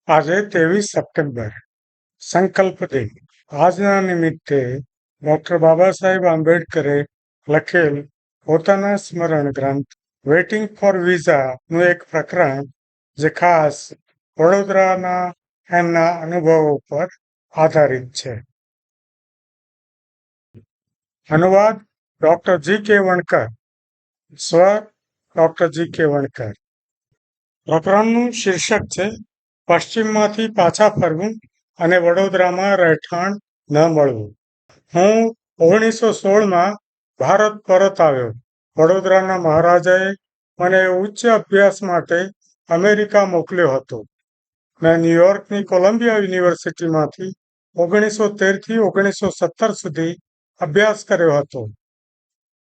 આજે 23 સપ્ટેમ્બર સંકલ્પ દિન. આજના નિમિત્તે ડોક્ટર બાબા સાહેબ આંબેડકરે લખેલ પોતાના સ્મરણ ગ્રંથ વેઇટિંગ ફોર વિઝાનું એક પ્રકરણ જે ખાસ વડોદરાના એમના અનુભવો પર આધારિત છે. અનુવાદ ડોક્ટર G.K. વણકર. સ્વર ડોક્ટર G.K. વણકર. પ્રકરણનું શીર્ષક છે પશ્ચિમમાંથી પાછા ફરવું અને વડોદરામાં રહેઠાણ ન મળવું. હું 1916માં ભારત પરત આવ્યો. વડોદરાના મહારાજાએ મને ઉચ્ચ અભ્યાસ માટે અમેરિકા મોકલ્યો હતો. મેં ન્યુયોર્કની કોલંબિયા યુનિવર્સિટીમાંથી 1913થી 1917 સુધી અભ્યાસ કર્યો હતો.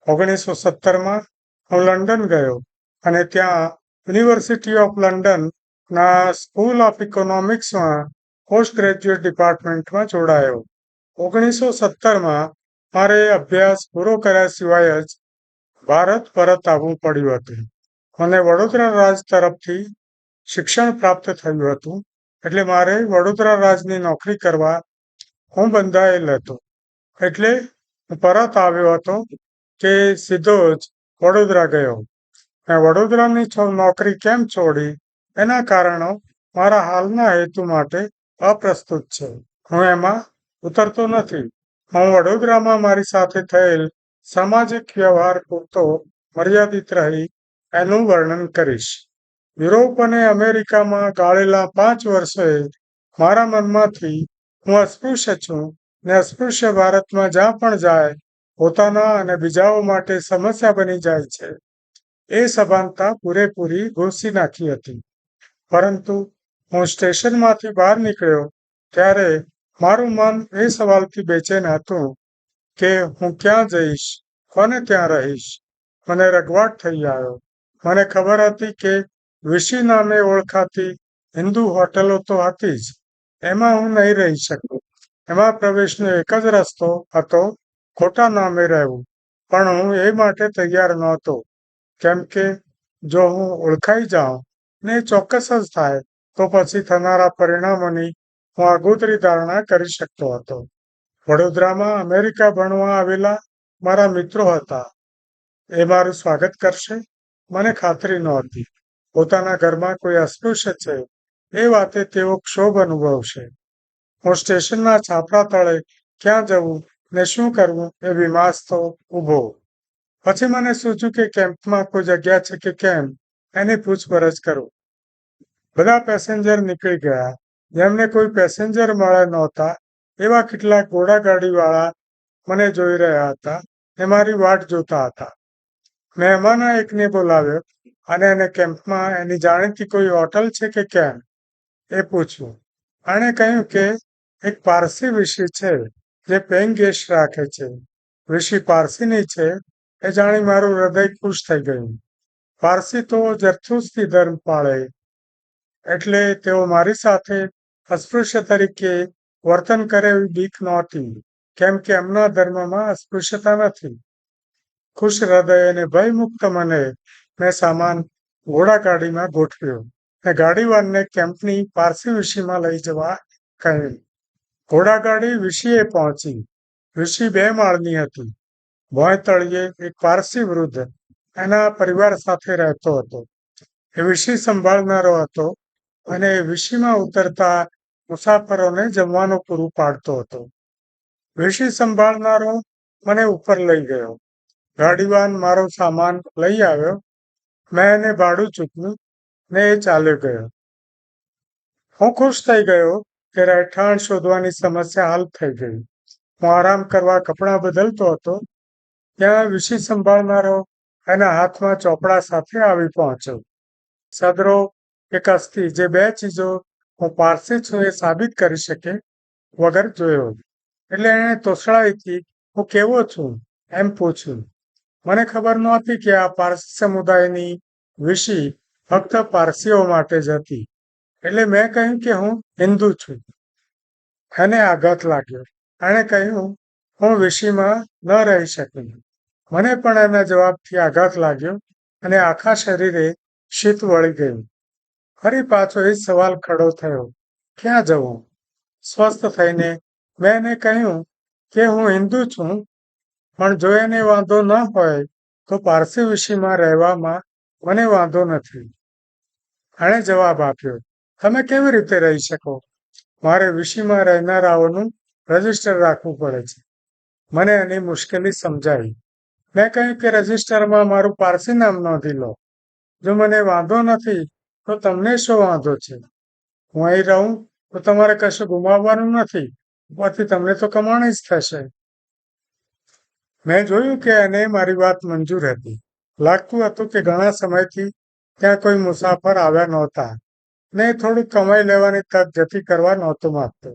1917માં હું લંડન ગયો અને ત્યાં યુનિવર્સિટી ઓફ લંડનના સ્કૂલ ઓફ ઇકોનોમિક્સમાં પોસ્ટ ગ્રેજ્યુએટ ડિપાર્ટમેન્ટમાં જોડાયો. 1917માં મારે અભ્યાસ પૂરો કર્યા સિવાય જ ભારત પરત આવવું પડ્યું હતું. મને વડોદરા રાજ તરફથી શિક્ષણ પ્રાપ્ત થયું હતું, એટલે મારે વડોદરા રાજની નોકરી કરવા હું બંધાયેલ હતો. એટલે હું પરત આવ્યો હતો કે સીધો જ વડોદરા ગયો. મેં વડોદરાની નોકરી કેમ છોડી એના કારણો મારા હાલના હેતુ માટે અપ્રસ્તુત છે. હું એમાં ઉતરતો નથી. હું વડોદરામાં મારી સાથે થયેલ સામાજિક વ્યવહાર પૂરતો મર્યાદિત રહી એનું વર્ણન કરીશ. યુરોપ અને અમેરિકામાં ગાળેલા 5 વર્ષોએ મારા મનમાંથી હું અસ્પૃશ્ય છું ને અસ્પૃશ્ય ભારતમાં જ્યાં પણ જાય પોતાના અને બીજાઓ માટે સમસ્યા બની જાય છે એ સભાનતા પૂરેપૂરી ભૂંસી નાખી હતી. પરંતુ હું સ્ટેશનમાંથી બહાર નીકળ્યો ત્યારે મારું મન એ સવાલથી બેચેન હતું કે હું ક્યાં જઈશ, કોને ત્યાં રહીશ. મને રઘવાટ થઈ આવ્યો. મને ખબર હતી કે વિશી નામે ઓળખાતી હિન્દુ હોટલો તો હતી જ, એમાં હું નહીં રહી શકું. એમાં પ્રવેશનો એક જ રસ્તો હતો, ખોટા નામે રહેવું. પણ હું એ માટે તૈયાર નહોતો, કેમ કે જો હું ઓળખાઈ જાઉં ને ચોક્કસ જ થાય તો પછી થનારા પરિણામોની હું આગોતરી ધારણા કરી શકતો હતો. વડોદરામાં અમેરિકા ભણવા આવેલા મારા મિત્રો હતા. એ મારું સ્વાગત કરશે મને ખાતરી નહોતી. પોતાના ઘરમાં કોઈ અસ્પૃશ્ય છે એ વાતે તેઓ ક્ષોભ અનુભવશે. હું સ્ટેશનના છાપરા તળે ક્યાં જવું ને શું કરવું એ વિમાસતો ઊભો. પછી મને સૂચ્યું કે કેમ્પમાં કોઈ જગ્યા છે કે કેમ એની પૂછપરછ કરું. બધા પેસેન્જર નીકળી ગયા. જેમને કોઈ પેસેન્જર મળ્યા નહોતા એવા કેટલાક ઘોડાગાડીવાળા મને જોઈ રહ્યા હતા ને મારી વાટ જોતા હતા. મેં એમાંના એકને બોલાવ્યો અને એને કેમ્પમાં એની જાણીતી કોઈ હોટલ છે કે કેમ એ પૂછ્યું. આણે કહ્યું કે એક પારસી વિશી છે જે પેઇંગ ગેસ્ટ રાખે છે. વિશી પારસીની છે એ જાણી મારું હૃદય ખુશ થઈ ગયું. પારસી તો જરથુસ્તી ધર્મ પાળે, એટલે તેઓ મારી સાથે અસ્પૃશ્ય તરીકે વર્તન કરે એવી બીક નહોતી, કેમ કે એમના ધર્મમાં અસ્પૃશ્યતા નથી. ખુશ હૃદય અને ભયમુક્ત મને મેં સામાન ઘોડાગાડીમાં ગોઠવ્યો ને ગાડીવાનને કેમ્પની પારસી વિશીમાં લઈ જવા કહ્યું. ઘોડાગાડી વિશીએ પહોંચી. વિશી 2 માળની હતી. ભોંય તળિયે એક પારસી વૃદ્ધ એના પરિવાર સાથે રહેતો હતો. એ વિશી સંભાળનારો હતો અને વિશીમાં ઉતરતા મુસાફરોને જમવાનું પૂરું પાડતો હતો. વિશી સંભાળનારો મને ઉપર લઈ ગયો. ગાડીવાન મારો સામાન લઈ આવ્યો. મેં એને ભાડું ચૂકવ્યું ને એ ચાલ્યો ગયો. હું ખુશ થઈ ગયો કે રહેઠાણ શોધવાની સમસ્યા હલ થઈ ગઈ. હું આરામ કરવા કપડાં બદલતો હતો ત્યાં વિશી સંભાળનારો એના હાથમાં ચોપડા સાથે આવી પહોંચ્યો. સદરો કે કસ્તી, જે 2 ચીજો હું પારસી છું એ સાબિત કરી શકે વગર જોયો. એટલે એણે તોછડાઈથી હું કેવો છું એમ પૂછ્યું. મને ખબર નહોતી કે આ પારસી સમુદાયની વિશી ફક્ત પારસીઓ માટે જ હતી. એટલે મેં કહ્યું કે હું હિન્દુ છું. એને આઘાત લાગ્યો. એણે કહ્યું હું વિશીમાં ન રહી શકું. મને પણ એના જવાબથી આઘાત લાગ્યો અને આખા શરીરે શીત વળી ગયું. ફરી પાછો એ સવાલ ખડો થયો ક્યાં જવું? સ્વસ્થ થઈને મેં એને કહ્યું કે હું હિન્દુ છું, પણ જો એને વાંધો ન હોય તો પારસી વિષયમાં રહેવામાં મને વાંધો નથી. એણે જવાબ આપ્યો, તમે કેવી રીતે રહી શકો? મારે વિષયમાં રહેનારાઓનું રજીસ્ટર રાખવું પડે છે. મને એની મુશ્કેલી સમજાઈ. મેં કહ્યું કે રજીસ્ટરમાં મારું પારસી નામ નોંધી લો. જો મને વાંધો નથી તો તમને શું વાંધો છે? હું અહીં રહું તો તમારે કશું ગુમાવવાનું નથી. ઉપરથી તમને તો કમાણી જ થશે. મેં જોયું કે એને મારી વાત મંજૂર હતી. લાગતું હતું કે ઘણા સમયથી ત્યાં કોઈ મુસાફર આવ્યા નહોતા ને થોડુંક કમાઈ લેવાની તક જતી કરવા નહોતો માંગતો.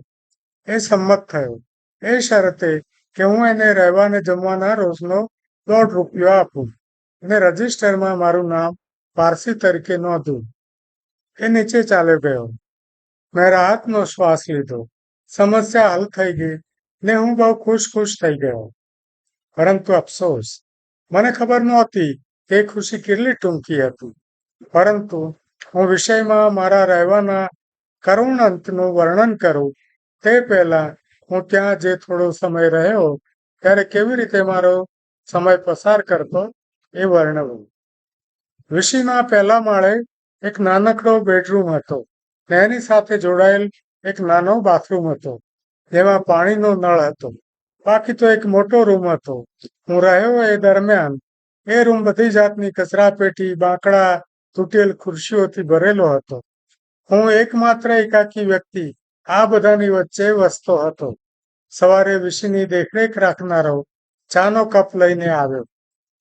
એ સંમત થયો એ શરતે કે હું એને રહેવા અને જમવાના રોજનો ₹1.5 આપું અને રજીસ્ટરમાં મારું નામ પારસી તરીકે નોંધું. એ નીચે ચાલ્યો ગયો. મેં રાહતનો શ્વાસ લીધો. સમસ્યા હલ થઈ ગઈ ને હું બહુ ખુશ થઈ ગયો. પરંતુ અફસોસ, મને ખબર નહોતી કે એ ખુશી કેટલી ટૂંકી હતી. પરંતુ હું વિષયમાં મારા રહેવાના કરુણ અંતનું વર્ણન કરું તે પહેલા હું ત્યાં જે થોડો સમય રહ્યો ત્યારે કેવી રીતે મારો સમય પસાર કરતો એ વર્ણવું. વિષયમાં પહેલા માળે એક નાનકડો બેડરૂમ હતો ને એની સાથે જોડાયેલ એક નાનો બાથરૂમ હતો જેમાં પાણીનો નળ હતો. બાકી તો એક મોટો રૂમ હતો. હું રહ્યો એ દરમિયાન એ રૂમ બધી જાતની કચરાપેટી, બાંકડા, તૂટેલ ખુરશીઓથી ભરેલો હતો. હું એકમાત્ર એકાકી વ્યક્તિ આ બધાની વચ્ચે વસતો હતો. સવારે વિષયની દેખરેખ રાખનારો ચાનો કપ લઈને આવ્યો.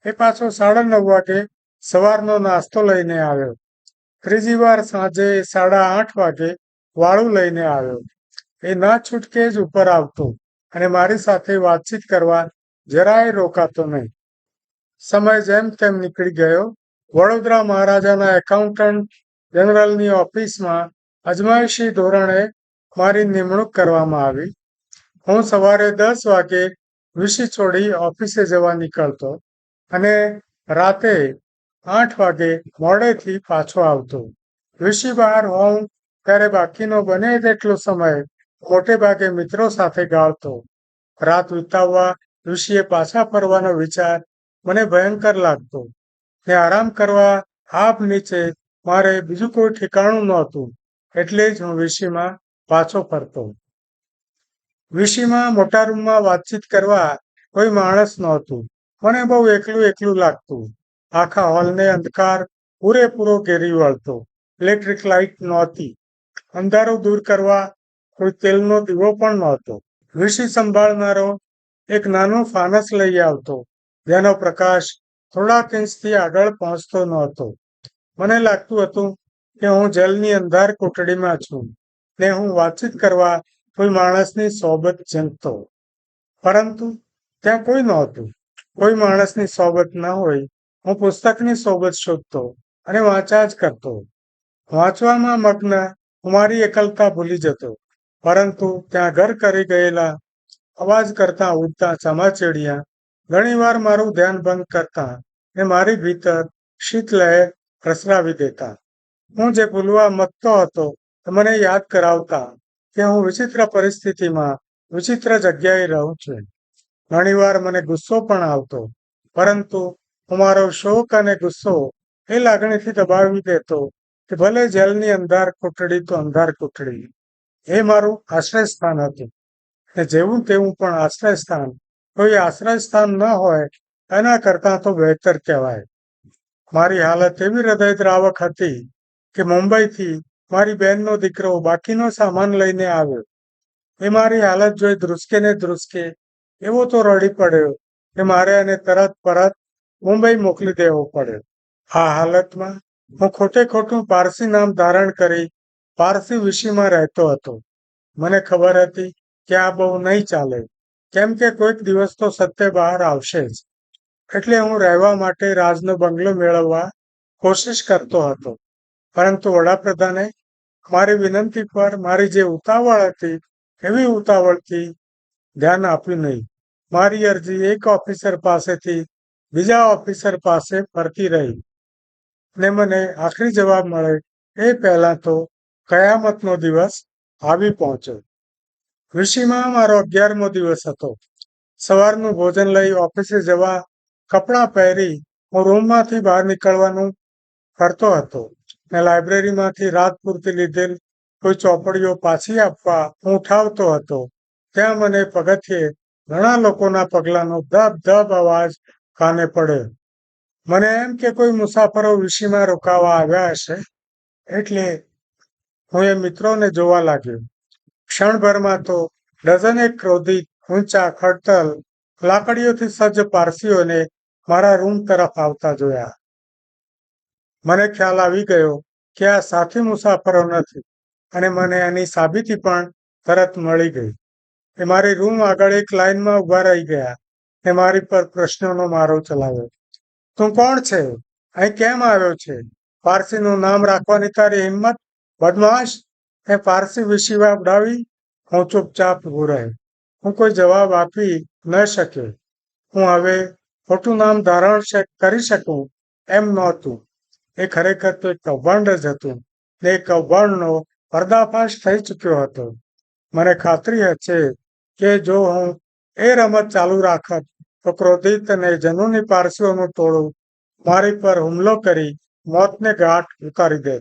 એ પાછો 9:30 વાગે સવારનો નાસ્તો લઈને આવ્યો. ત્રીજી વાર સાંજે 8:30 વાગે વાળું લઈને આવ્યો. એ ના છૂટકે જ ઉપર આવતો અને મારી સાથે વાતચીત કરવા જરાય રોકાતો નહીં. સમય જેમ તેમ નીકળી ગયો. વડોદરા મહારાજાના એકાઉન્ટન્ટ જનરલની ઓફિસમાં અજમાયશી ધોરણે મારી નિમણૂક કરવામાં આવી. હું સવારે 10 વાગે વિષય છોડી ઓફિસે જવા નીકળતો અને રાતે 8 વાગે મોડેથી પાછો આવતો. વિષય બહાર હોઉં ત્યારે બાકીનો બને તેટલો સમય મોટે ભાગે મિત્રો સાથે ગાળતો. રાત વિતાવવા વિષયે પાછા ફરવાનો વિચાર મને ભયંકર લાગતો ને આરામ કરવા આબ નીચે મારે બીજું કોઈ ઠેકાણું નહોતું. એટલે જ હું વિષયમાં પાછો ફરતો. વિષયમાં મોટા રૂમમાં વાતચીત કરવા કોઈ માણસ નહોતું. મને બહુ એકલું લાગતું. આખા હોલને અંધકાર પૂરેપૂરો ઘેરી વળતો. ઇલેક્ટ્રિક લાઇટ નહોતી. અંધારું દૂર કરવા કોઈ તેલનો દીવો પણ નહોતો. વિષય સંભાળનારો એક નાનું ફાનસ લઈ આવતો જેનો પ્રકાશ થોડાક ઇંચથી આગળ પહોંચતો નહોતો. મને લાગતું હતું કે હું જેલની અંધાર કોટડીમાં છું ને હું વાતચીત કરવા કોઈ માણસની સોબત ઝંખતો. પરંતુ ત્યાં કોઈ નહોતું. કોઈ માણસની સોબત ન હોય. હું પુસ્તકની સોબત શોધતો અને વાંચ્યા જ કરતો. વાંચવામાં મગ્ન હું મારી એકલતા ભૂલી જતો. પરંતુ ત્યાં ઘર કરી ગયેલા અવાજ કરતા ઉડતા ચામાચીડિયા ઘણીવાર મારું ધ્યાન ભંગ કરતા ને મારી ભીતર શીતલહેર પ્રસરાવી દેતા. હું જે ભૂલવા મથતો હતો તે મને યાદ કરાવતા કે હું વિચિત્ર પરિસ્થિતિમાં વિચિત્ર જગ્યાએ રહું છું. ઘણીવાર મને ગુસ્સો પણ આવતો, પરંતુ હું મારો શોક અને ગુસ્સો એ લાગણીથી દબાવી દેતો કે ભલે જેલની અંધાર કોટડી તો અંધાર કોટડી. એ મારું આશ્રય સ્થાન હતું ને જેવું તેવું પણ આશ્રય સ્થાન કોઈ આશ્રય સ્થાન ન હોય એના કરતાં તો બહેતર કહેવાય. મારી હાલત એવી હૃદયદ્રાવક હતી કે મુંબઈથી મારી બહેનનો દીકરો બાકીનો સામાન લઈને આવ્યો. એ મારી હાલત જોઈ ધ્રુસકે ને ધ્રુસકે એવો તો રડી પડ્યો કે મારે એને તરત પરત મુંબઈ મોકલી દેવો પડ્યો. આ હાલતમાં હું ખોટે ખોટું પારસી નામ ધારણ કરી પારસી વિષયમાં રહેતો હતો. મને ખબર હતી કે આ બહુ નહીં ચાલે, કેમ કે કોઈક દિવસ તો સત્ય બહાર આવશે જ. એટલે હું રહેવા માટે રાજનો બંગલો મેળવવા કોશિશ કરતો હતો. પરંતુ વડાપ્રધાને મારી વિનંતી પર મારી જે ઉતાવળ હતી એવી ઉતાવળથી ધ્યાન આપ્યું નહીં. મારી અરજી એક ઓફિસર પાસેથી બીજા ઓફિસર પાસે ફરતી રહી ને મને આખરી જવાબ મળે એ પહેલા તો કયામતનો દિવસ આવી પહોંચ્યો. ઋષિમાં મારો 11મો દિવસ હતો. સવારનું ભોજન લઈ ઓફિસે જવા કપડાં પહેરી હું રૂમમાંથી બહાર નીકળવાનું કરતો હતો ને લાઇબ્રેરીમાંથી રાત પૂરતી લીધેલ કોઈ ચોપડીઓ પાછી આપવા હું ઉઠાવતો હતો. ત્યાં મને પગથિયે ઘણા લોકોના પગલાંનો ધબ ધબ અવાજ કાને પડ્યો. મને એમ કે કોઈ મુસાફરો વીશીમાં રોકાવા આવ્યા હશે એટલે હું એ મિત્રોને જોવા લાગ્યો. ક્ષણભરમાં તો ડઝનેક ક્રોધિત ઊંચા ખડતલ લાકડીઓથી સજ્જ પારસીઓને મારા રૂમ તરફ આવતા જોયા. મને ખ્યાલ આવી ગયો કે આ સાથી મુસાફરો નથી અને મને એની સાબિતી પણ તરત મળી ગઈ. એ મારી રૂમ આગળ એક લાઈનમાં ઊભા રહી ગયા ને મારી પર પ્રશ્નોનો મારો ચલાવ્યો. તું કોણ છે? અહીં કેમ આવ્યો છે? પારસીનું નામ રાખવાની તારી હિંમત? બદમાશ! એ પારસી વિશીવા ઉડાવી. હું ચૂપચાપ ઊભો રહ્યો. હું કોઈ જવાબ આપી ન શક્યો. હું હવે ખોટું નામ ધારણ કરી શકું એમ નહોતું. એ ખરેખર તો એક કૌભાંડ જ હતું ને એ કૌભાંડનો પર્દાફાશ થઈ ચૂક્યો હતો. મને ખાતરી છે કે જો હું એ રમત ચાલુ રાખત તો ક્રોધિત અને જનૂની પારસીઓનું ટોળું મારી પર હુમલો કરી મોતને ઘાટ ઉતારી દે.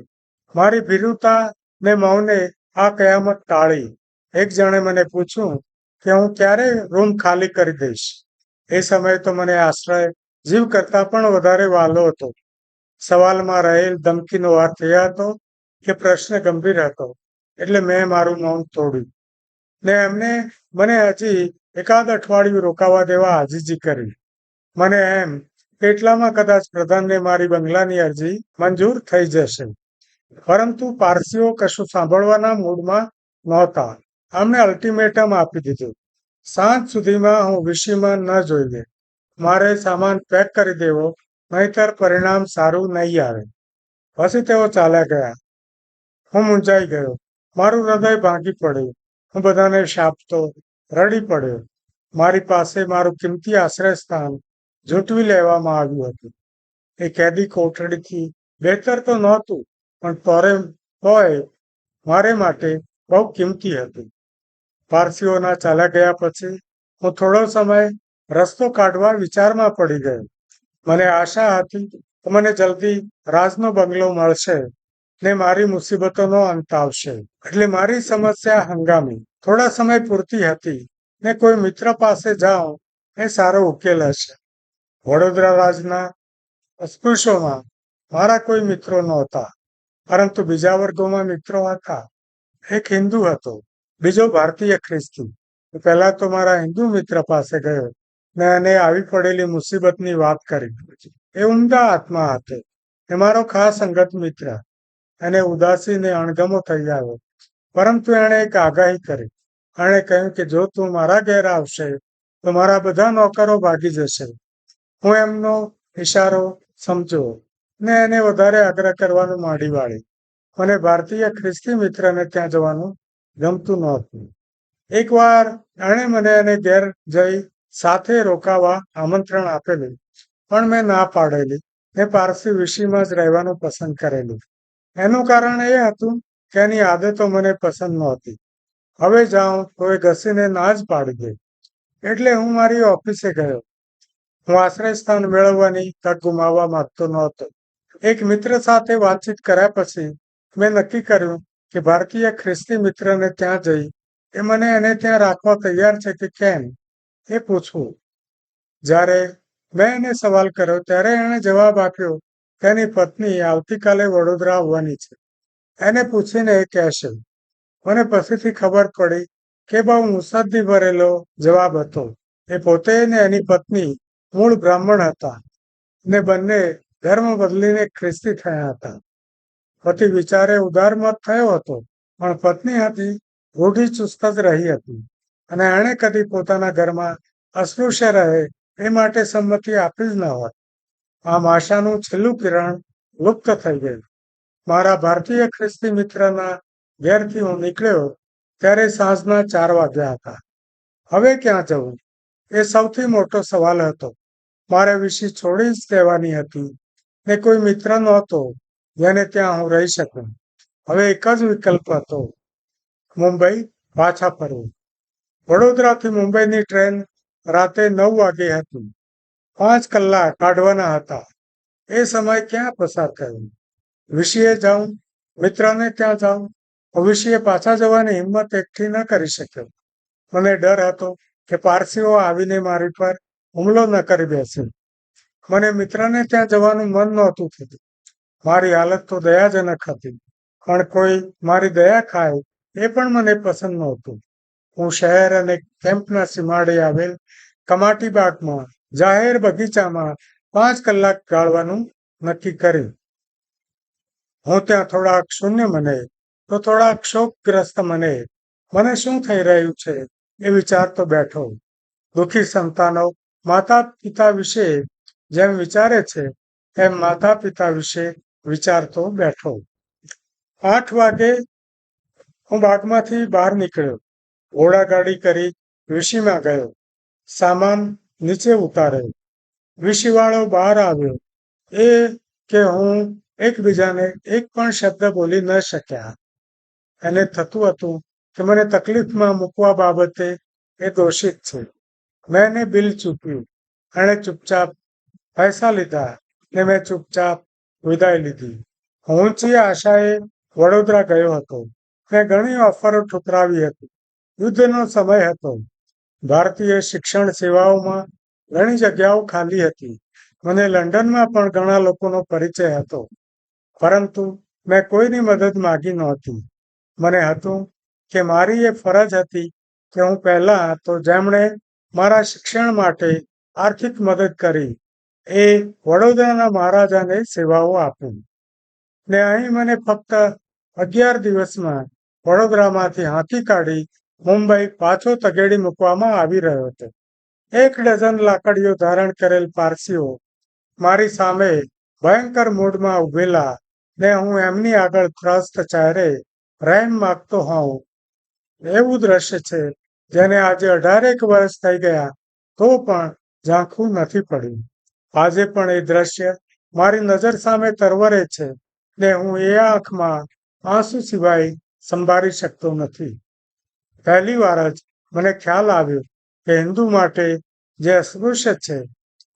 મારી ભીરુતા ને મૌને આ કયામત ટાળી. એક જણે મને પૂછ્યું કે હું ક્યારે રૂમ ખાલી કરી દઈશ. એ સમયે તો મને આશ્રય જીવ કરતાં પણ વધારે વહાલો હતો. સવાલમાં રહેલ ધમકીનો અર્થ એ હતો કે પ્રશ્ન ગંભીર હતો એટલે મેં મારું મૌન તોડ્યું ને એમને મને હજી એકાદ અઠવાડિયું રોકાવા દેવા આજીજી કરી. મને એમ કે એટલામાં કદાચ પ્રધાનને મારી બંગલાની અરજી મંજૂર થઈ જશે. પરંતુ પારસીઓ કશું સાંભળવાના મૂડમાં નહોતા. અમને અલ્ટિમેટમ આપી દીધું. સાંજ સુધીમાં હું વીશીમાં ન જોઈએ. મારે સામાન પેક કરી દેવો નહીતર પરિણામ સારું નહીં આવે. પછી તેઓ ચાલ્યા ગયા. હું મૂંઝાઈ ગયો. મારું હૃદય ભાંગી પડ્યું. હું બધાને શાપતો રડી પડ્યો. મારી પાસે મારું કિંમતી આશ્રયસ્થાન ઝૂંટવી લેવામાં આવ્યું હતું. એ કેદી કોઠડીથી બહેતર તો નહોતું પણ તોય મારે માટે બહુ કિંમતી હતું. પારસીઓના ચાલ્યા ગયા પછી હું થોડો સમય રસ્તો કાઢવા વિચારમાં પડી ગયો. મને આશા હતી કે મને જલ્દી રાજનો બંગલો મળશે ને મારી મુસીબતોનો અંત આવશે. એટલે મારી સમસ્યા હંગામી થોડા સમય પૂરતી હતી ને કોઈ મિત્ર પાસે જાઉં એ સારો ઉકેલ હશે. વડોદરા રાજના અસ્પૃશ્યોમાં મારા કોઈ મિત્રો નહોતા પરંતુ બીજા વર્ગોમાં મિત્રો હતા. એક હિન્દુ હતો, બીજો ભારતીય ખ્રિસ્તી. પહેલા તો મારા હિન્દુ મિત્ર પાસે ગયો ને એને આવી પડેલી મુસીબતની વાત કરી. એ ઉમદા આત્મા હતો. એ મારો ખાસ અંગત મિત્ર. એને ઉદાસીને અણગમો થઈ આવ્યો પરંતુ એણે એક આગાહી કરી. એણે કહ્યું કે જો તું મારા ઘેર આવશે તો મારા બધા નોકરો ભાગી જશે. હું એમનો ઇશારો સમજો ને એને વધારે આગ્રહ કરવાનું માંડી વાળી. મને ભારતીય ખ્રિસ્તી મિત્રને ત્યાં જવાનું ગમતું નહોતું. એકવાર એણે મને એને ઘેર જઈ સાથે રોકાવા આમંત્રણ આપેલું પણ મેં ના પાડેલી ને પારસી વિશીમાં જ રહેવાનું પસંદ કરેલું. એનું કારણ એ હતું કે એની આદતો મને પસંદ નહોતી. હવે જાઉં તો એ ઘસીને ના જ પાડી દે. એટલે હું મારી ઓફિસે ગયો. હું આશ્રયસ્થાન મેળવવાની તક ગુમાવવા માંગતો નહોતો. એક મિત્ર સાથે વાતચીત કર્યા પછી મેં નક્કી કર્યું કે ભારતીય ખ્રિસ્તી મિત્રને ત્યાં જઈ એ મને એને ત્યાં રાખવા તૈયાર છે કે કેમ એ પૂછવું. જ્યારે મેં એને સવાલ કર્યો ત્યારે એણે જવાબ આપ્યો કે એની પત્ની આવતીકાલે વડોદરા આવવાની છે. એને પૂછીને એ કહેશે. મને પછીથી ખબર પડી કે બહુ મુસદ્દી ભરેલો જવાબ હતો. એ પોતે ને એની પત્ની મૂળ બ્રાહ્મણ હતા ને બંને ધર્મ બદલીને ખ્રિસ્તી થયા હતા. પતિ વિચારે ઉદારમત થયો હતો પણ પત્ની હતી રૂઢિચુસ્ત જ રહી હતી અને એણે કદી પોતાના ઘરમાં અસ્પૃશ્ય રહે એ માટે સંમતિ આપી જ ન હોત. આમ આશાનું છેલ્લું કિરણ લુપ્ત થઈ ગયું. મારા ભારતીય ખ્રિસ્તી મિત્રના ઘેરથી હું નીકળ્યો ત્યારે સાંજના 4 વાગ્યા હતા. હવે ક્યાં જવું એ સૌથી મોટો સવાલ હતો. મારે વિશે છોડી જ દેવાની હતી ને કોઈ મિત્ર નહોતો જેને ત્યાં હું રહી શકું. હવે એક જ વિકલ્પ હતો. મુંબઈ પાછા ફરવું. વડોદરાથી મુંબઈની ટ્રેન રાતે 9 વાગે હતી. 5 કલાક કાઢવાના હતા. એ સમય ક્યાં પસાર કર્યો? વિશીએ જાઉં, મિત્રને ત્યાં જાઉં. ભવિષ્ય પાછા જવાની હિંમત એકઠી ન કરી શક્યો. મને ડર હતો કે પારસીઓ આવીને મારી પર હુમલો ન કરી બેસે. મને મિત્રને ત્યાં જવાનું મન નહોતું થતું. મારી હાલત તો દયાજનક હતી, પણ કોઈ મારી દયા ખાય એ પણ મને પસંદ નહોતું. હું શહેર અને કેમ્પના સીમાડે આવેલ કમાટીબાગમાં જાહેર બગીચામાં 5 કલાક ગાળવાનું નક્કી કર્યું. હું ત્યાં થોડાક શૂન્ય મને તો થોડાક શોકગ્રસ્ત મને શું થઈ રહ્યું છે એ વિચારતો બેઠો. દુઃખી સંતાનો માતા પિતા વિશે જેમ વિચારે છે એમ માતા પિતા વિશે વિચારતો બેઠો. 8 વાગે હું બાગમાંથી બહાર નીકળ્યો. ઘોડાગાડી કરી વીસીમાં ગયો. સામાન નીચે ઉતાર્યો. વીસીવાળો બહાર આવ્યો. એ કે હું એકબીજાને એક પણ શબ્દ બોલી ન શક્યા. એને થતું હતું કે મને તકલીફમાં મૂકવા બાબતે એ દોષિત છે. મેં એને બિલ ચૂકવ્યું. એણે ચૂપચાપ પૈસા લીધા ને મેં ચૂપચાપ વિદાય લીધી. હું ઊંચી આશાએ વડોદરા ગયો હતો. મેં ઘણી ઓફરો ઠુકરાવી હતી. યુદ્ધનો સમય હતો. ભારતીય શિક્ષણ સેવાઓમાં ઘણી જગ્યાઓ ખાલી હતી. મને લંડનમાં પણ ઘણા લોકોનો પરિચય હતો, પરંતુ મેં કોઈની મદદ માગી નહોતી. મને હતું કે મારી એ ફરજ હતી કે હું પહેલા તો જેમણે મારા શિક્ષણ માટે આર્થિક મદદ કરી એ વડોદરાના મહારાજાને સેવાઓ આપું. ને અહીં મને ફક્ત 11 દિવસમાં વડોદરામાંથી હાંકી કાઢી મુંબઈ પાછો તગેડી મૂકવામાં આવી રહ્યો હતો. 1 ડઝન લાકડીઓ ધારણ કરેલ પારસીઓ મારી સામે ભયંકર મૂડમાં ઉભેલા ને હું એમની આગળ ત્રસ્ત ચહેરે રહેમ માગતો હોઉં. એવું દ્રશ્ય છે જેને આજે 18 વર્ષ થઈ ગયા તો પણ ઝાંખું નથી પડ્યું. આજે પણ એ દ્રશ્ય મારી નજર સામે તરવરે છે ને હું એ આંખમાં આંસુ સિવાય સંભાળી શકતો નથી. પહેલી વાર જ મને ખ્યાલ આવ્યો કે હિન્દુ માટે જે અસ્પૃશ્ય છે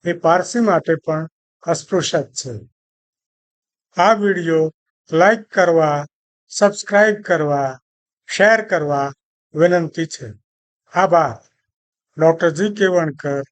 એ પારસી માટે પણ અસ્પૃશ્ય છે. આ વિડીયો લાઈક કરવા, સબસ્ક્રાઇબ કરવા, શેર કરવા વિનંતી છે. આભાર. ડૉક્ટર જી કે વણકર,